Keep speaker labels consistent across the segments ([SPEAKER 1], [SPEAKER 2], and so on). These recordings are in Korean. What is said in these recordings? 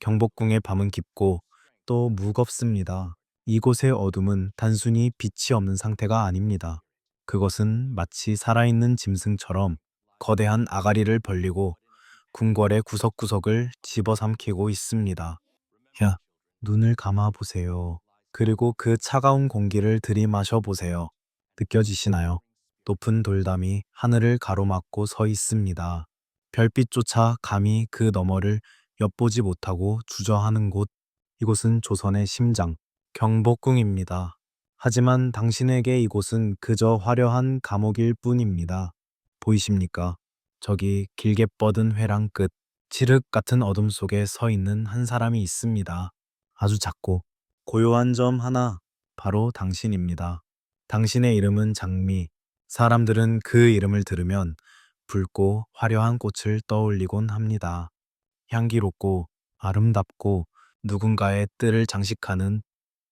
[SPEAKER 1] 경복궁의 밤은 깊고 또 무겁습니다. 이곳의 어둠은 단순히 빛이 없는 상태가 아닙니다. 그것은 마치 살아있는 짐승처럼 거대한 아가리를 벌리고 궁궐의 구석구석을 집어삼키고 있습니다. 야, 눈을 감아 보세요. 그리고 그 차가운 공기를 들이마셔 보세요. 느껴지시나요? 높은 돌담이 하늘을 가로막고 서 있습니다. 별빛조차 감히 그 너머를 엿보지 못하고 주저하는 곳, 이곳은 조선의 심장, 경복궁입니다. 하지만 당신에게 이곳은 그저 화려한 감옥일 뿐입니다. 보이십니까? 저기 길게 뻗은 회랑 끝, 칠흑 같은 어둠 속에 서 있는 한 사람이 있습니다. 아주 작고 고요한 점 하나, 바로 당신입니다. 당신의 이름은 장미. 사람들은 그 이름을 들으면 붉고 화려한 꽃을 떠올리곤 합니다. 향기롭고 아름답고 누군가의 뜰을 장식하는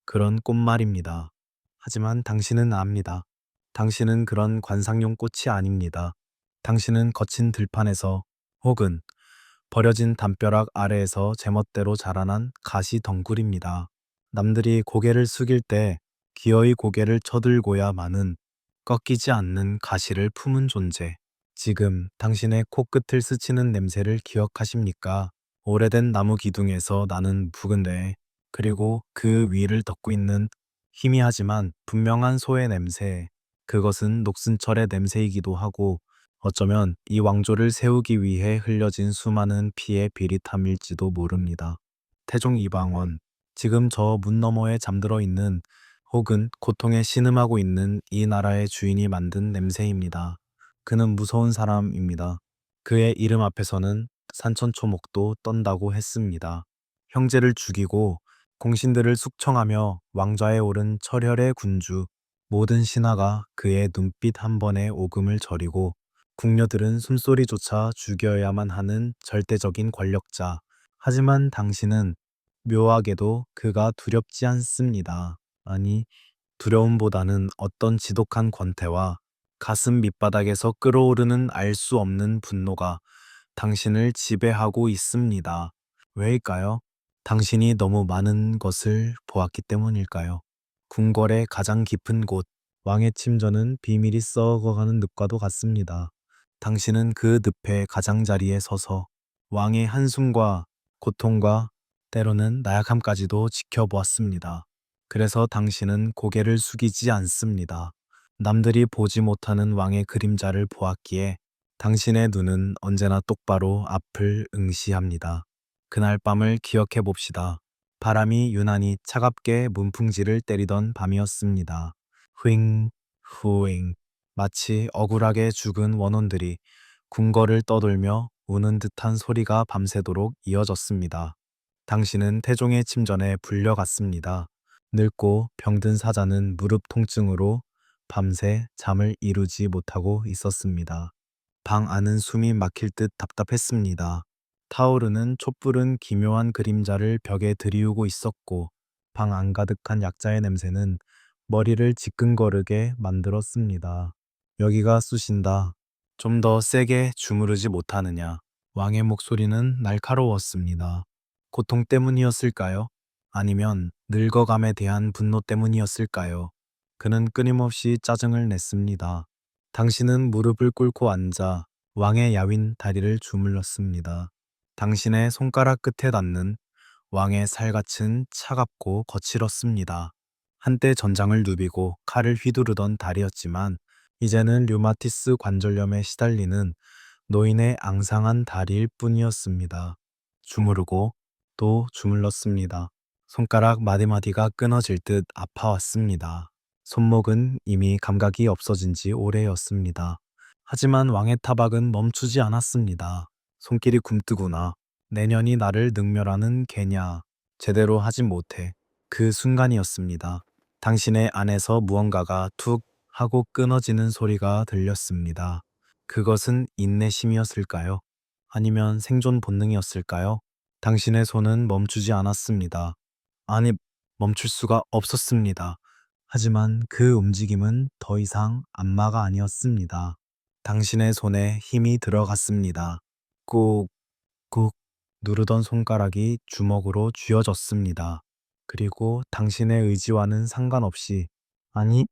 [SPEAKER 1] 그런 꽃말입니다. 하지만 당신은 압니다. 당신은 그런 관상용 꽃이 아닙니다. 당신은 거친 들판에서 혹은 버려진 담벼락 아래에서 제멋대로 자라난 가시 덩굴입니다. 남들이 고개를 숙일 때 기어이 고개를 쳐들고야 마는 꺾이지 않는 가시를 품은 존재. 지금 당신의 코끝을 스치는 냄새를 기억하십니까? 오래된 나무 기둥에서 나는 묵은내, 그리고 그 위를 덮고 있는 희미하지만 분명한 소의 냄새. 그것은 녹슨 철의 냄새이기도 하고 어쩌면 이 왕조를 세우기 위해 흘려진 수많은 피의 비릿함일지도 모릅니다. 태종 이방원, 지금 저 문 너머에 잠들어 있는 혹은 고통에 신음하고 있는 이 나라의 주인이 만든 냄새입니다. 그는 무서운 사람입니다. 그의 이름 앞에서는 산천초목도 떤다고 했습니다. 형제를 죽이고 공신들을 숙청하며 왕좌에 오른 철혈의 군주, 모든 신하가 그의 눈빛 한 번에 오금을 저리고 궁녀들은 숨소리조차 죽여야만 하는 절대적인 권력자. 하지만 당신은 묘하게도 그가 두렵지 않습니다. 아니, 두려움보다는 어떤 지독한 권태와 가슴 밑바닥에서 끓어오르는 알 수 없는 분노가 당신을 지배하고 있습니다. 왜일까요? 당신이 너무 많은 것을 보았기 때문일까요? 궁궐의 가장 깊은 곳, 왕의 침전은 비밀이 썩어가는 늪과도 같습니다. 당신은 그 늪의 가장자리에 서서 왕의 한숨과 고통과 때로는 나약함까지도 지켜보았습니다. 그래서 당신은 고개를 숙이지 않습니다. 남들이 보지 못하는 왕의 그림자를 보았기에 당신의 눈은 언제나 똑바로 앞을 응시합니다. 그날 밤을 기억해 봅시다. 바람이 유난히 차갑게 문풍지를 때리던 밤이었습니다. 후잉, 후잉. 마치 억울하게 죽은 원혼들이 궁궐을 떠돌며 우는 듯한 소리가 밤새도록 이어졌습니다. 당신은 태종의 침전에 불려갔습니다. 늙고 병든 사자는 무릎 통증으로 밤새 잠을 이루지 못하고 있었습니다. 방 안은 숨이 막힐 듯 답답했습니다. 타오르는 촛불은 기묘한 그림자를 벽에 들이우고 있었고 방 안 가득한 약자의 냄새는 머리를 지끈거리게 만들었습니다. 여기가 쑤신다. 좀 더 세게 주무르지 못하느냐. 왕의 목소리는 날카로웠습니다. 고통 때문이었을까요? 아니면 늙어감에 대한 분노 때문이었을까요? 그는 끊임없이 짜증을 냈습니다. 당신은 무릎을 꿇고 앉아 왕의 야윈 다리를 주물렀습니다. 당신의 손가락 끝에 닿는 왕의 살갗은 차갑고 거칠었습니다. 한때 전장을 누비고 칼을 휘두르던 다리였지만 이제는 류마티스 관절염에 시달리는 노인의 앙상한 다리일 뿐이었습니다. 주무르고 또 주물렀습니다. 손가락 마디마디가 끊어질 듯 아파왔습니다. 손목은 이미 감각이 없어진 지 오래였습니다. 하지만 왕의 타박은 멈추지 않았습니다. 손길이 굼뜨구나. 내년이 나를 능멸하는 개냐. 제대로 하지 못해. 그 순간이었습니다. 당신의 안에서 무언가가 툭 하고 끊어지는 소리가 들렸습니다. 그것은 인내심이었을까요? 아니면 생존 본능이었을까요? 당신의 손은 멈추지 않았습니다. 아니, 멈출 수가 없었습니다. 하지만 그 움직임은 더 이상 안마가 아니었습니다. 당신의 손에 힘이 들어갔습니다. 꾹, 꾹. 누르던 손가락이 주먹으로 쥐어졌습니다. 그리고 당신의 의지와는 상관없이, 아니,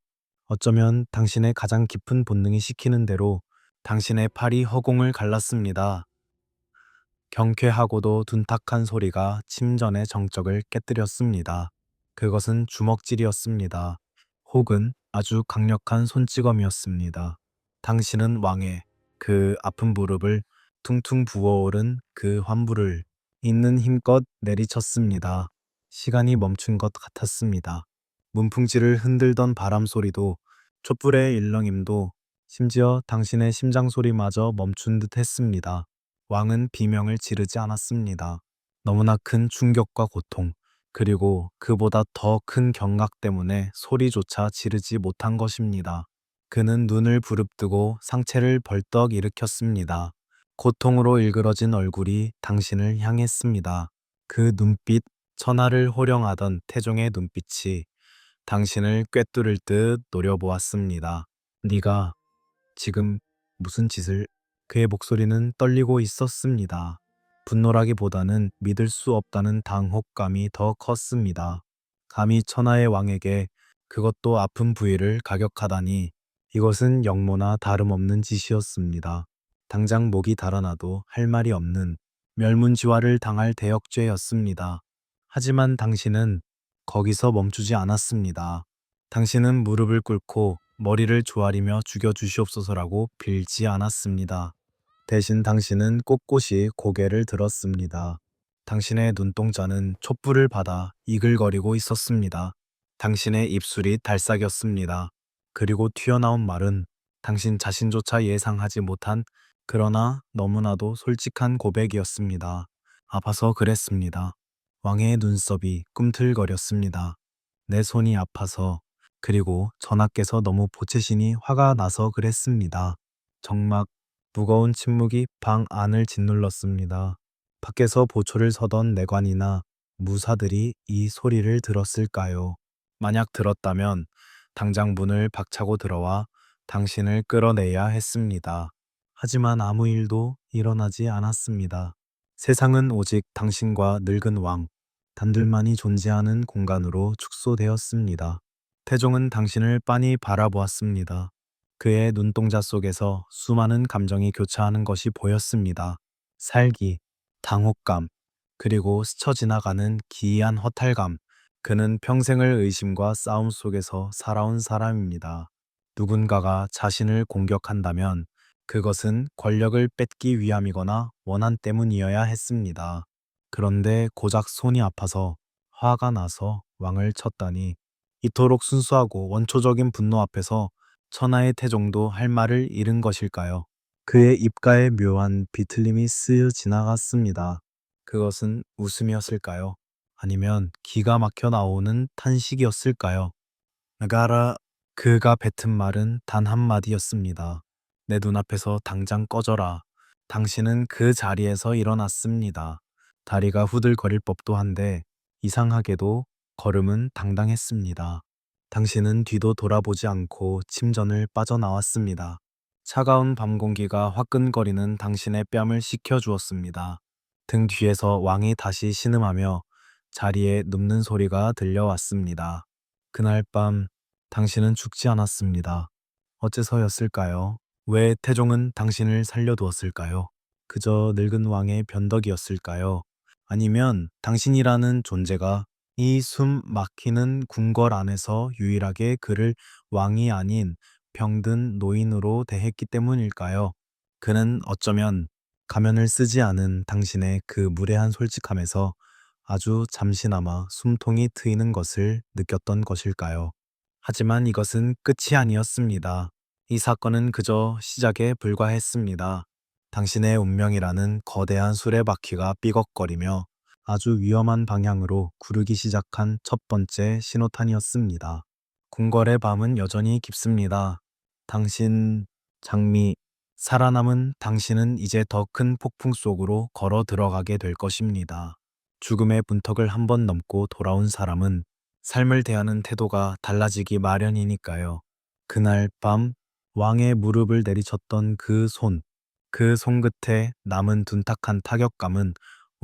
[SPEAKER 1] 어쩌면 당신의 가장 깊은 본능이 시키는 대로 당신의 팔이 허공을 갈랐습니다. 경쾌하고도 둔탁한 소리가 침전의 정적을 깨뜨렸습니다. 그것은 주먹질이었습니다. 혹은 아주 강력한 손찌검이었습니다. 당신은 왕의 그 아픈 무릎을 퉁퉁 부어오른 그 환부를 있는 힘껏 내리쳤습니다. 시간이 멈춘 것 같았습니다. 문풍지를 흔들던 바람 소리도 촛불의 일렁임도 심지어 당신의 심장 소리마저 멈춘 듯 했습니다. 왕은 비명을 지르지 않았습니다. 너무나 큰 충격과 고통, 그리고 그보다 더 큰 경악 때문에 소리조차 지르지 못한 것입니다. 그는 눈을 부릅뜨고 상체를 벌떡 일으켰습니다. 고통으로 일그러진 얼굴이 당신을 향했습니다. 그 눈빛, 천하를 호령하던 태종의 눈빛이 당신을 꿰뚫을 듯 노려보았습니다. 네가 지금 무슨 짓을? 그의 목소리는 떨리고 있었습니다. 분노라기보다는 믿을 수 없다는 당혹감이 더 컸습니다. 감히 천하의 왕에게 그것도 아픈 부위를 가격하다니 이것은 영모나 다름없는 짓이었습니다. 당장 목이 달아나도 할 말이 없는 멸문지화를 당할 대역죄였습니다. 하지만 당신은 거기서 멈추지 않았습니다. 당신은 무릎을 꿇고 머리를 조아리며 죽여주시옵소서라고 빌지 않았습니다. 대신 당신은 꼿꼿이 고개를 들었습니다. 당신의 눈동자는 촛불을 받아 이글거리고 있었습니다. 당신의 입술이 달싹였습니다. 그리고 튀어나온 말은 당신 자신조차 예상하지 못한 그러나 너무나도 솔직한 고백이었습니다. 아파서 그랬습니다. 왕의 눈썹이 꿈틀거렸습니다. 내 손이 아파서, 그리고 전하께서 너무 보채시니 화가 나서 그랬습니다. 정막 무거운 침묵이 방 안을 짓눌렀습니다. 밖에서 보초를 서던 내관이나 무사들이 이 소리를 들었을까요? 만약 들었다면 당장 문을 박차고 들어와 당신을 끌어내야 했습니다. 하지만 아무 일도 일어나지 않았습니다. 세상은 오직 당신과 늙은 왕, 단둘만이 존재하는 공간으로 축소되었습니다. 태종은 당신을 빤히 바라보았습니다. 그의 눈동자 속에서 수많은 감정이 교차하는 것이 보였습니다. 살기, 당혹감, 그리고 스쳐 지나가는 기이한 허탈감. 그는 평생을 의심과 싸움 속에서 살아온 사람입니다. 누군가가 자신을 공격한다면 그것은 권력을 뺏기 위함이거나 원한 때문이어야 했습니다. 그런데 고작 손이 아파서 화가 나서 왕을 쳤다니 이토록 순수하고 원초적인 분노 앞에서 천하의 태종도 할 말을 잃은 것일까요? 그의 입가에 묘한 비틀림이 스며 지나갔습니다. 그것은 웃음이었을까요? 아니면 기가 막혀 나오는 탄식이었을까요? 나가라. 그가 뱉은 말은 단 한마디였습니다. 내 눈앞에서 당장 꺼져라. 당신은 그 자리에서 일어났습니다. 다리가 후들거릴 법도 한데 이상하게도 걸음은 당당했습니다. 당신은 뒤도 돌아보지 않고 침전을 빠져나왔습니다. 차가운 밤 공기가 화끈거리는 당신의 뺨을 식혀주었습니다. 등 뒤에서 왕이 다시 신음하며 자리에 눕는 소리가 들려왔습니다. 그날 밤 당신은 죽지 않았습니다. 어째서였을까요? 왜 태종은 당신을 살려두었을까요? 그저 늙은 왕의 변덕이었을까요? 아니면 당신이라는 존재가 이 숨 막히는 궁궐 안에서 유일하게 그를 왕이 아닌 병든 노인으로 대했기 때문일까요? 그는 어쩌면 가면을 쓰지 않은 당신의 그 무례한 솔직함에서 아주 잠시나마 숨통이 트이는 것을 느꼈던 것일까요? 하지만 이것은 끝이 아니었습니다. 이 사건은 그저 시작에 불과했습니다. 당신의 운명이라는 거대한 수레바퀴가 삐걱거리며 아주 위험한 방향으로 구르기 시작한 첫 번째 신호탄이었습니다. 궁궐의 밤은 여전히 깊습니다. 당신, 장미, 살아남은 당신은 이제 더 큰 폭풍 속으로 걸어 들어가게 될 것입니다. 죽음의 문턱을 한번 넘고 돌아온 사람은 삶을 대하는 태도가 달라지기 마련이니까요. 그날 밤 왕의 무릎을 내리쳤던 그 손 끝에 남은 둔탁한 타격감은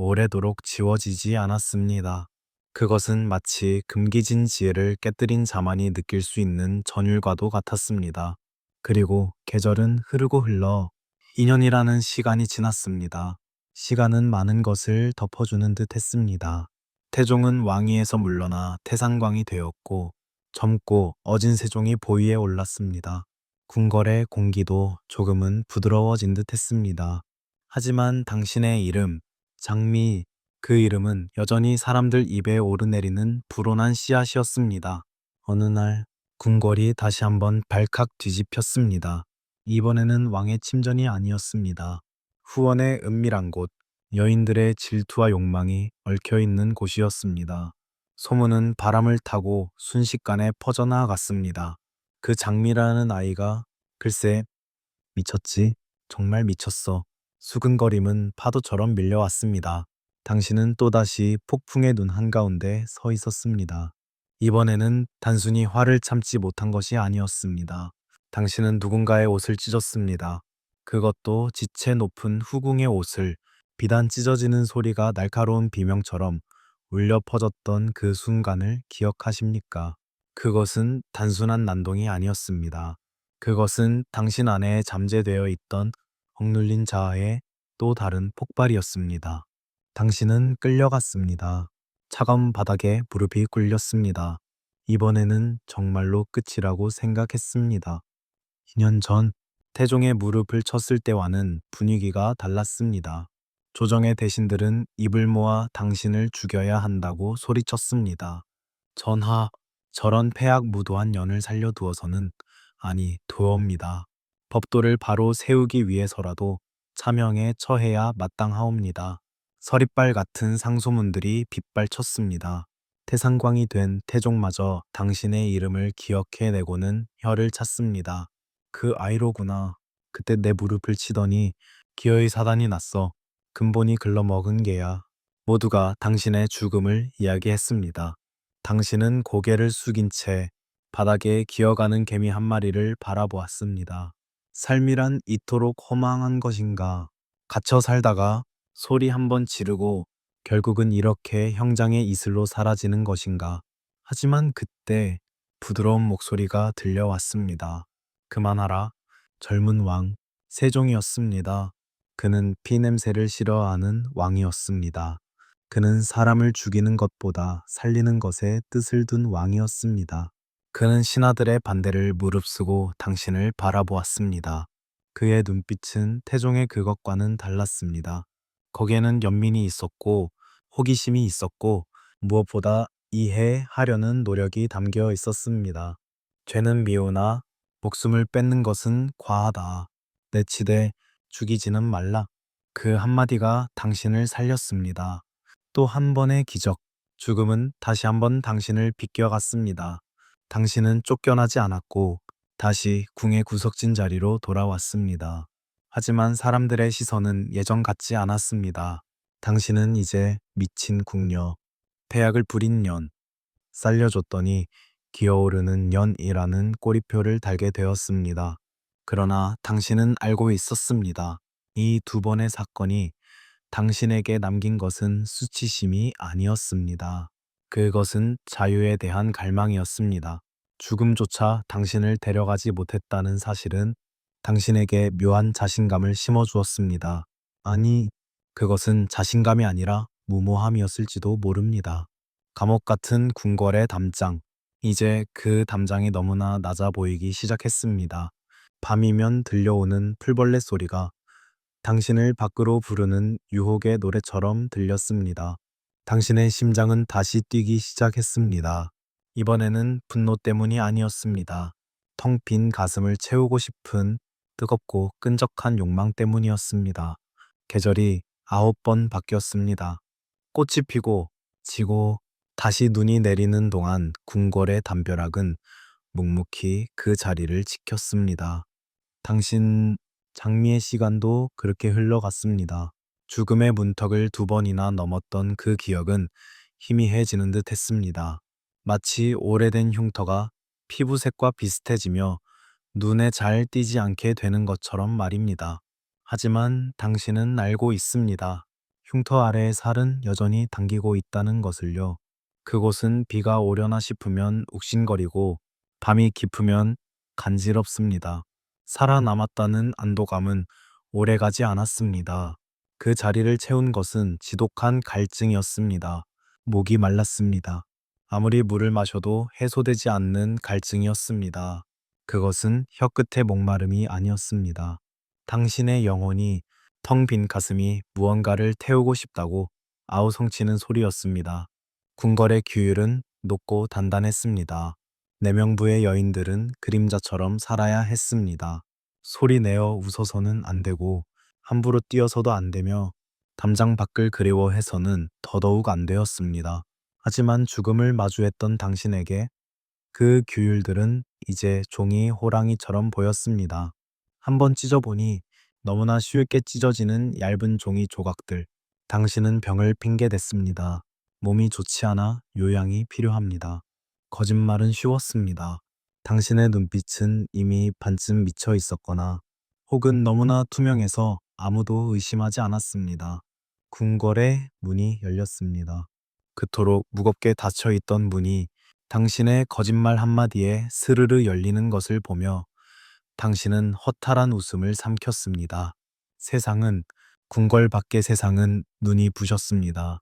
[SPEAKER 1] 오래도록 지워지지 않았습니다. 그것은 마치 금기진 지혜를 깨뜨린 자만이 느낄 수 있는 전율과도 같았습니다. 그리고 계절은 흐르고 흘러 2년이라는 시간이 지났습니다. 시간은 많은 것을 덮어주는 듯 했습니다. 태종은 왕위에서 물러나 태상광이 되었고 젊고 어진 세종이 보위에 올랐습니다. 궁궐의 공기도 조금은 부드러워진 듯 했습니다. 하지만 당신의 이름, 장미, 그 이름은 여전히 사람들 입에 오르내리는 불온한 씨앗이었습니다. 어느 날 궁궐이 다시 한번 발칵 뒤집혔습니다. 이번에는 왕의 침전이 아니었습니다. 후원의 은밀한 곳, 여인들의 질투와 욕망이 얽혀있는 곳이었습니다. 소문은 바람을 타고 순식간에 퍼져나갔습니다. 그 장미라는 아이가 글쎄 미쳤지? 정말 미쳤어. 수근거림은 파도처럼 밀려왔습니다. 당신은 또다시 폭풍의 눈 한가운데 서 있었습니다. 이번에는 단순히 화를 참지 못한 것이 아니었습니다. 당신은 누군가의 옷을 찢었습니다. 그것도 지체 높은 후궁의 옷을 비단 찢어지는 소리가 날카로운 비명처럼 울려 퍼졌던 그 순간을 기억하십니까? 그것은 단순한 난동이 아니었습니다. 그것은 당신 안에 잠재되어 있던 억눌린 자아의 또 다른 폭발이었습니다. 당신은 끌려갔습니다. 차가운 바닥에 무릎이 꿇렸습니다. 이번에는 정말로 끝이라고 생각했습니다. 2년 전 태종의 무릎을 쳤을 때와는 분위기가 달랐습니다. 조정의 대신들은 입을 모아 당신을 죽여야 한다고 소리쳤습니다. 전하, 저런 폐악무도한 년을 살려두어서는 아니 두옵니다. 법도를 바로 세우기 위해서라도 차명에 처해야 마땅하옵니다. 서리빨 같은 상소문들이 빗발쳤습니다. 태상광이 된 태종마저 당신의 이름을 기억해내고는 혀를 찼습니다. 그 아이로구나. 그때 내 무릎을 치더니 기어이 사단이 났어. 근본이 글러먹은 게야. 모두가 당신의 죽음을 이야기했습니다. 당신은 고개를 숙인 채 바닥에 기어가는 개미 한 마리를 바라보았습니다. 삶이란 이토록 허망한 것인가? 갇혀 살다가 소리 한번 지르고 결국은 이렇게 형장의 이슬로 사라지는 것인가? 하지만 그때 부드러운 목소리가 들려왔습니다. 그만하라. 젊은 왕, 세종이었습니다. 그는 피냄새를 싫어하는 왕이었습니다. 그는 사람을 죽이는 것보다 살리는 것에 뜻을 둔 왕이었습니다. 그는 신하들의 반대를 무릅쓰고 당신을 바라보았습니다. 그의 눈빛은 태종의 그것과는 달랐습니다. 거기에는 연민이 있었고 호기심이 있었고 무엇보다 이해하려는 노력이 담겨 있었습니다. 죄는 미우나 목숨을 뺏는 것은 과하다. 내치되 죽이지는 말라. 그 한마디가 당신을 살렸습니다. 또 한 번의 기적, 죽음은 다시 한번 당신을 비껴갔습니다. 당신은 쫓겨나지 않았고 다시 궁의 구석진 자리로 돌아왔습니다. 하지만 사람들의 시선은 예전 같지 않았습니다. 당신은 이제 미친 궁녀, 폐악을 부린 년, 살려줬더니 기어오르는 년이라는 꼬리표를 달게 되었습니다. 그러나 당신은 알고 있었습니다. 이 두 번의 사건이 당신에게 남긴 것은 수치심이 아니었습니다. 그것은 자유에 대한 갈망이었습니다. 죽음조차 당신을 데려가지 못했다는 사실은 당신에게 묘한 자신감을 심어주었습니다. 아니, 그것은 자신감이 아니라 무모함이었을지도 모릅니다. 감옥 같은 궁궐의 담장. 이제 그 담장이 너무나 낮아 보이기 시작했습니다. 밤이면 들려오는 풀벌레 소리가 당신을 밖으로 부르는 유혹의 노래처럼 들렸습니다. 당신의 심장은 다시 뛰기 시작했습니다. 이번에는 분노 때문이 아니었습니다. 텅 빈 가슴을 채우고 싶은 뜨겁고 끈적한 욕망 때문이었습니다. 계절이 9번 바뀌었습니다. 꽃이 피고 지고 다시 눈이 내리는 동안 궁궐의 담벼락은 묵묵히 그 자리를 지켰습니다. 당신 장미의 시간도 그렇게 흘러갔습니다. 죽음의 문턱을 2번이나 넘었던 그 기억은 희미해지는 듯 했습니다. 마치 오래된 흉터가 피부색과 비슷해지며 눈에 잘 띄지 않게 되는 것처럼 말입니다. 하지만 당신은 알고 있습니다. 흉터 아래의 살은 여전히 당기고 있다는 것을요. 그곳은 비가 오려나 싶으면 욱신거리고 밤이 깊으면 간지럽습니다. 살아남았다는 안도감은 오래가지 않았습니다. 그 자리를 채운 것은 지독한 갈증이었습니다. 목이 말랐습니다. 아무리 물을 마셔도 해소되지 않는 갈증이었습니다. 그것은 혀끝의 목마름이 아니었습니다. 당신의 영혼이 텅 빈 가슴이 무언가를 태우고 싶다고 아우성치는 소리였습니다. 궁궐의 규율은 높고 단단했습니다. 내명부의 여인들은 그림자처럼 살아야 했습니다. 소리 내어 웃어서는 안 되고 함부로 뛰어서도 안 되며 담장 밖을 그리워해서는 더더욱 안 되었습니다. 하지만 죽음을 마주했던 당신에게 그 규율들은 이제 종이 호랑이처럼 보였습니다. 한번 찢어보니 너무나 쉽게 찢어지는 얇은 종이 조각들. 당신은 병을 핑계댔습니다. 몸이 좋지 않아 요양이 필요합니다. 거짓말은 쉬웠습니다. 당신의 눈빛은 이미 반쯤 미쳐 있었거나 혹은 너무나 투명해서 아무도 의심하지 않았습니다. 궁궐의 문이 열렸습니다. 그토록 무겁게 닫혀 있던 문이 당신의 거짓말 한마디에 스르르 열리는 것을 보며 당신은 허탈한 웃음을 삼켰습니다. 세상은, 궁궐 밖의 세상은 눈이 부셨습니다.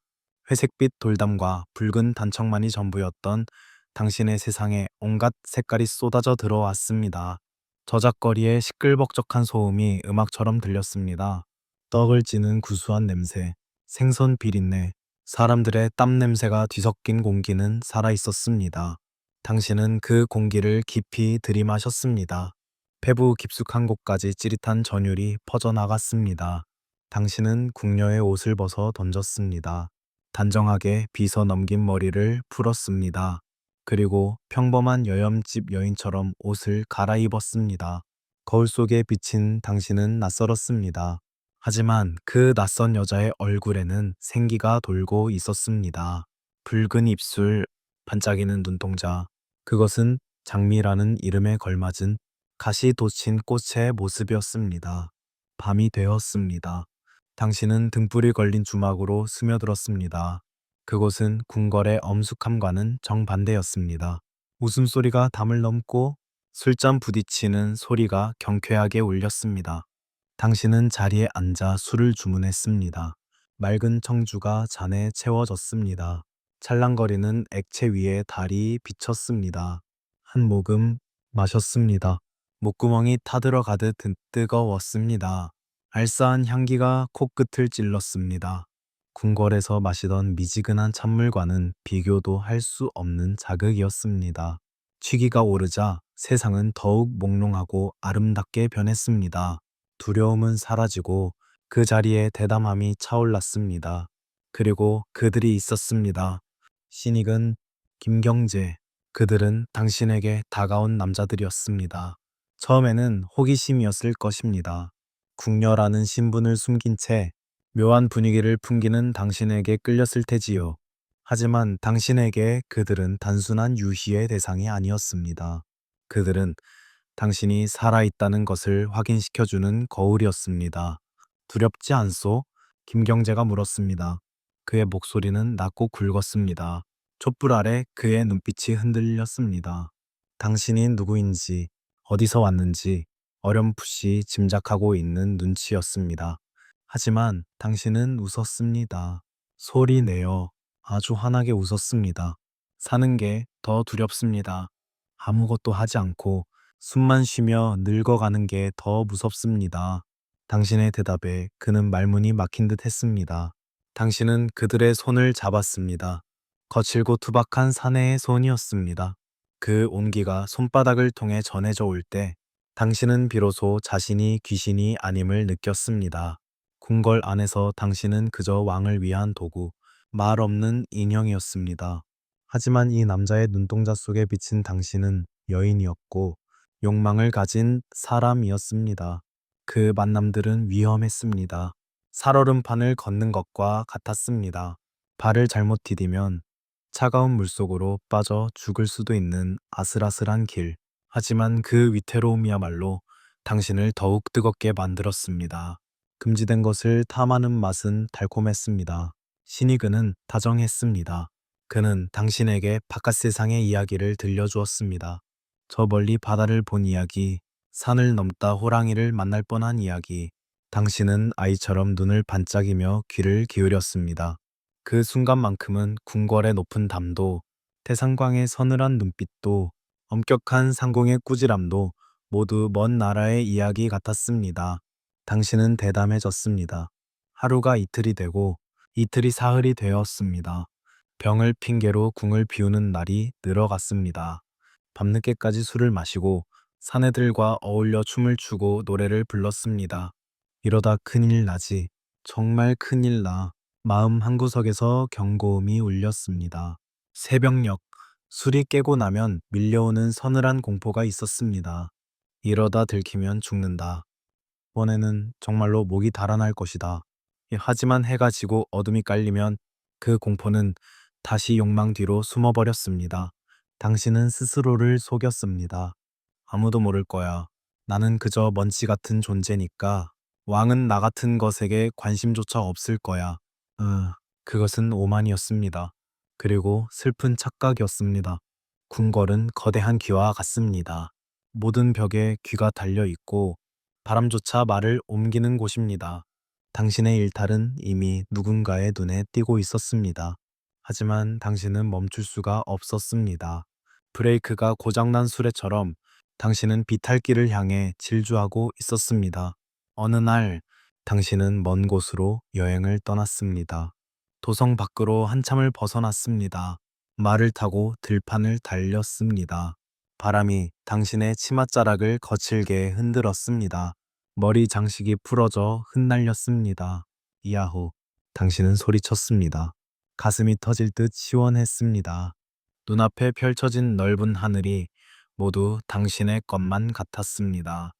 [SPEAKER 1] 회색빛 돌담과 붉은 단청만이 전부였던 당신의 세상에 온갖 색깔이 쏟아져 들어왔습니다. 저작거리의 시끌벅적한 소음이 음악처럼 들렸습니다. 떡을 찌는 구수한 냄새, 생선 비린내, 사람들의 땀 냄새가 뒤섞인 공기는 살아있었습니다. 당신은 그 공기를 깊이 들이마셨습니다. 폐부 깊숙한 곳까지 찌릿한 전율이 퍼져나갔습니다. 당신은 궁녀의 옷을 벗어 던졌습니다. 단정하게 빗어 넘긴 머리를 풀었습니다. 그리고 평범한 여염집 여인처럼 옷을 갈아입었습니다. 거울 속에 비친 당신은 낯설었습니다. 하지만 그 낯선 여자의 얼굴에는 생기가 돌고 있었습니다. 붉은 입술, 반짝이는 눈동자. 그것은 장미라는 이름에 걸맞은 가시 돋친 꽃의 모습이었습니다. 밤이 되었습니다. 당신은 등불이 걸린 주막으로 스며들었습니다. 그곳은 궁궐의 엄숙함과는 정반대였습니다. 웃음소리가 담을 넘고 술잔 부딪히는 소리가 경쾌하게 울렸습니다. 당신은 자리에 앉아 술을 주문했습니다. 맑은 청주가 잔에 채워졌습니다. 찰랑거리는 액체 위에 달이 비쳤습니다. 한 모금 마셨습니다. 목구멍이 타들어가듯 뜨거웠습니다. 알싸한 향기가 코끝을 찔렀습니다. 궁궐에서 마시던 미지근한 찬물과는 비교도 할 수 없는 자극이었습니다. 취기가 오르자 세상은 더욱 몽롱하고 아름답게 변했습니다. 두려움은 사라지고 그 자리에 대담함이 차올랐습니다. 그리고 그들이 있었습니다. 신익은, 김경재, 그들은 당신에게 다가온 남자들이었습니다. 처음에는 호기심이었을 것입니다. 궁녀라는 신분을 숨긴 채 묘한 분위기를 풍기는 당신에게 끌렸을 테지요. 하지만 당신에게 그들은 단순한 유희의 대상이 아니었습니다. 그들은 당신이 살아있다는 것을 확인시켜주는 거울이었습니다. 두렵지 않소? 김경재가 물었습니다. 그의 목소리는 낮고 굵었습니다. 촛불 아래 그의 눈빛이 흔들렸습니다. 당신이 누구인지, 어디서 왔는지 어렴풋이 짐작하고 있는 눈치였습니다. 하지만 당신은 웃었습니다. 소리 내어 아주 환하게 웃었습니다. 사는 게 더 두렵습니다. 아무것도 하지 않고 숨만 쉬며 늙어가는 게 더 무섭습니다. 당신의 대답에 그는 말문이 막힌 듯 했습니다. 당신은 그들의 손을 잡았습니다. 거칠고 투박한 사내의 손이었습니다. 그 온기가 손바닥을 통해 전해져 올 때 당신은 비로소 자신이 귀신이 아님을 느꼈습니다. 궁궐 안에서 당신은 그저 왕을 위한 도구, 말 없는 인형이었습니다. 하지만 이 남자의 눈동자 속에 비친 당신은 여인이었고 욕망을 가진 사람이었습니다. 그 만남들은 위험했습니다. 살얼음판을 걷는 것과 같았습니다. 발을 잘못 디디면 차가운 물속으로 빠져 죽을 수도 있는 아슬아슬한 길. 하지만 그 위태로움이야말로 당신을 더욱 뜨겁게 만들었습니다. 금지된 것을 탐하는 맛은 달콤했습니다. 신이 그는 다정했습니다. 그는 당신에게 바깥 세상의 이야기를 들려주었습니다. 저 멀리 바다를 본 이야기, 산을 넘다 호랑이를 만날 뻔한 이야기. 당신은 아이처럼 눈을 반짝이며 귀를 기울였습니다. 그 순간만큼은 궁궐의 높은 담도, 태상광의 서늘한 눈빛도, 엄격한 상공의 꾸지람도 모두 먼 나라의 이야기 같았습니다. 당신은 대담해졌습니다. 하루가 이틀이 되고 이틀이 사흘이 되었습니다. 병을 핑계로 궁을 비우는 날이 늘어갔습니다. 밤늦게까지 술을 마시고 사내들과 어울려 춤을 추고 노래를 불렀습니다. 이러다 큰일 나지. 정말 큰일 나. 마음 한구석에서 경고음이 울렸습니다. 새벽녘, 술이 깨고 나면 밀려오는 서늘한 공포가 있었습니다. 이러다 들키면 죽는다. 이번에는 정말로 목이 달아날 것이다. 하지만 해가 지고 어둠이 깔리면 그 공포는 다시 욕망 뒤로 숨어버렸습니다. 당신은 스스로를 속였습니다. 아무도 모를 거야. 나는 그저 먼지 같은 존재니까. 왕은 나 같은 것에게 관심조차 없을 거야. 그것은 오만이었습니다. 그리고 슬픈 착각이었습니다. 궁궐은 거대한 귀와 같습니다. 모든 벽에 귀가 달려 있고 바람조차 말을 옮기는 곳입니다. 당신의 일탈은 이미 누군가의 눈에 띄고 있었습니다. 하지만 당신은 멈출 수가 없었습니다. 브레이크가 고장난 수레처럼 당신은 비탈길을 향해 질주하고 있었습니다. 어느 날 당신은 먼 곳으로 여행을 떠났습니다. 도성 밖으로 한참을 벗어났습니다. 말을 타고 들판을 달렸습니다. 바람이 당신의 치맛자락을 거칠게 흔들었습니다. 머리 장식이 풀어져 흩날렸습니다. 야호, 당신은 소리쳤습니다. 가슴이 터질 듯 시원했습니다. 눈앞에 펼쳐진 넓은 하늘이 모두 당신의 것만 같았습니다.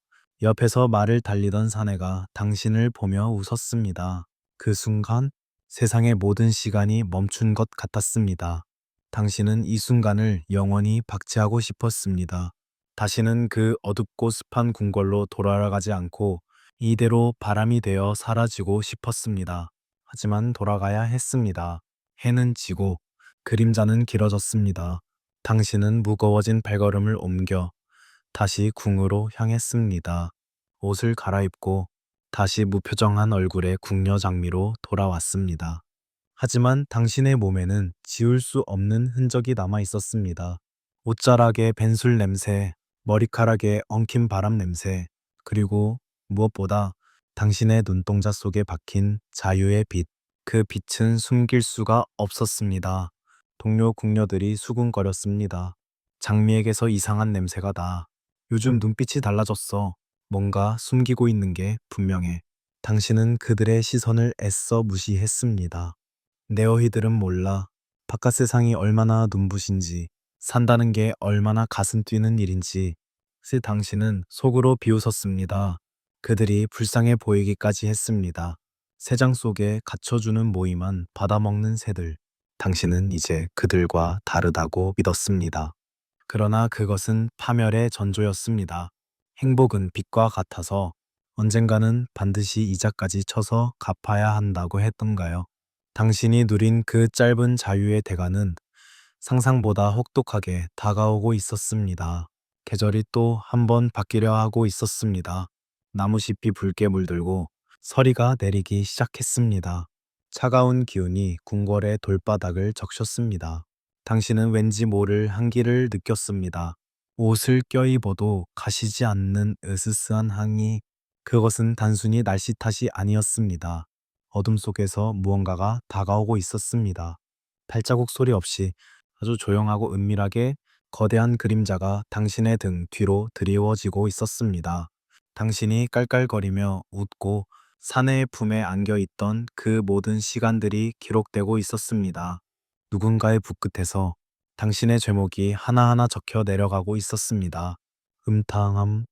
[SPEAKER 1] 옆에서 말을 달리던 사내가 당신을 보며 웃었습니다. 그 순간 세상의 모든 시간이 멈춘 것 같았습니다. 당신은 이 순간을 영원히 박제하고 싶었습니다. 다시는 그 어둡고 습한 궁궐로 돌아가지 않고 이대로 바람이 되어 사라지고 싶었습니다. 하지만 돌아가야 했습니다. 해는 지고 그림자는 길어졌습니다. 당신은 무거워진 발걸음을 옮겨 다시 궁으로 향했습니다. 옷을 갈아입고 다시 무표정한 얼굴의 궁녀 장미로 돌아왔습니다. 하지만 당신의 몸에는 지울 수 없는 흔적이 남아 있었습니다. 옷자락의 벤술 냄새, 머리카락에 엉킨 바람 냄새, 그리고 무엇보다 당신의 눈동자 속에 박힌 자유의 빛. 그 빛은 숨길 수가 없었습니다. 동료 궁녀들이 수군거렸습니다. 장미에게서 이상한 냄새가 나. 요즘 눈빛이 달라졌어. 뭔가 숨기고 있는 게 분명해. 당신은 그들의 시선을 애써 무시했습니다. 네오히들은 몰라. 바깥 세상이 얼마나 눈부신지, 산다는 게 얼마나 가슴 뛰는 일인지. 당신은 속으로 비웃었습니다. 그들이 불쌍해 보이기까지 했습니다. 새장 속에 갇혀주는 모임만 받아먹는 새들. 당신은 이제 그들과 다르다고 믿었습니다. 그러나 그것은 파멸의 전조였습니다. 행복은 빛과 같아서 언젠가는 반드시 이자까지 쳐서 갚아야 한다고 했던가요? 당신이 누린 그 짧은 자유의 대가는 상상보다 혹독하게 다가오고 있었습니다. 계절이 또 한 번 바뀌려 하고 있었습니다. 나무잎이 붉게 물들고 서리가 내리기 시작했습니다. 차가운 기운이 궁궐의 돌바닥을 적셨습니다. 당신은 왠지 모를 한기를 느꼈습니다. 옷을 껴입어도 가시지 않는 으스스한 향이, 그것은 단순히 날씨 탓이 아니었습니다. 어둠 속에서 무언가가 다가오고 있었습니다. 발자국 소리 없이 아주 조용하고 은밀하게 거대한 그림자가 당신의 등 뒤로 드리워지고 있었습니다. 당신이 깔깔거리며 웃고 사내의 품에 안겨 있던 그 모든 시간들이 기록되고 있었습니다. 누군가의 붓끝에서 당신의 제목이 하나하나 적혀 내려가고 있었습니다. 음탕함,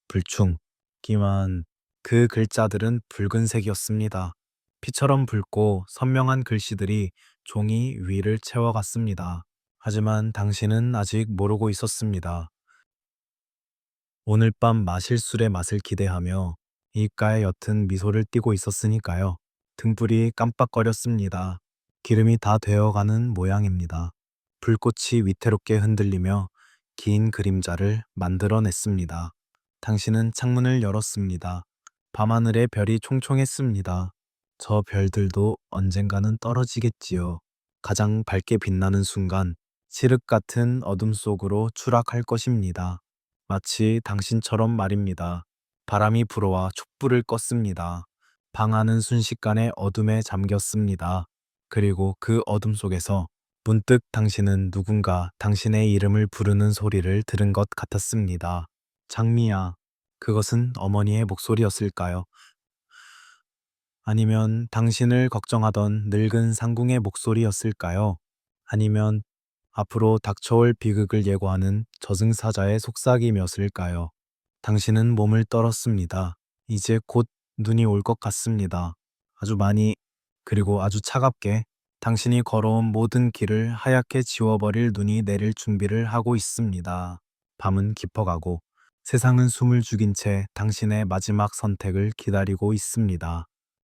[SPEAKER 1] 불충, 기만. 그 글자들은 붉은색이었습니다. 피처럼 붉고 선명한 글씨들이 종이 위를 채워갔습니다. 하지만 당신은 아직 모르고 있었습니다. 오늘 밤 마실 술의 맛을 기대하며 입가에 옅은 미소를 띠고 있었으니까요. 등불이 깜빡거렸습니다. 기름이 다 되어가는 모양입니다. 불꽃이 위태롭게 흔들리며 긴 그림자를 만들어냈습니다. 당신은 창문을 열었습니다. 밤하늘의 별이 총총했습니다. 저 별들도 언젠가는 떨어지겠지요. 가장 밝게 빛나는 순간 칠흑 같은 어둠 속으로 추락할 것입니다. 마치 당신처럼 말입니다. 바람이 불어와 촛불을 껐습니다. 방 안은 순식간에 어둠에 잠겼습니다. 그리고 그 어둠 속에서 문득 당신은 누군가 당신의 이름을 부르는 소리를 들은 것 같았습니다. 장미야, 그것은 어머니의 목소리였을까요? 아니면 당신을 걱정하던 늙은 상궁의 목소리였을까요? 아니면 앞으로 닥쳐올 비극을 예고하는 저승사자의 속삭임이었을까요? 당신은 몸을 떨었습니다. 이제 곧 눈이 올 것 같습니다. 아주 많이, 그리고 아주 차갑게 당신이 걸어온 모든 길을 하얗게 지워버릴 눈이 내릴 준비를 하고 있습니다. 밤은 깊어가고 세상은 숨을 죽인 채 당신의 마지막 선택을 기다리고 있습니다.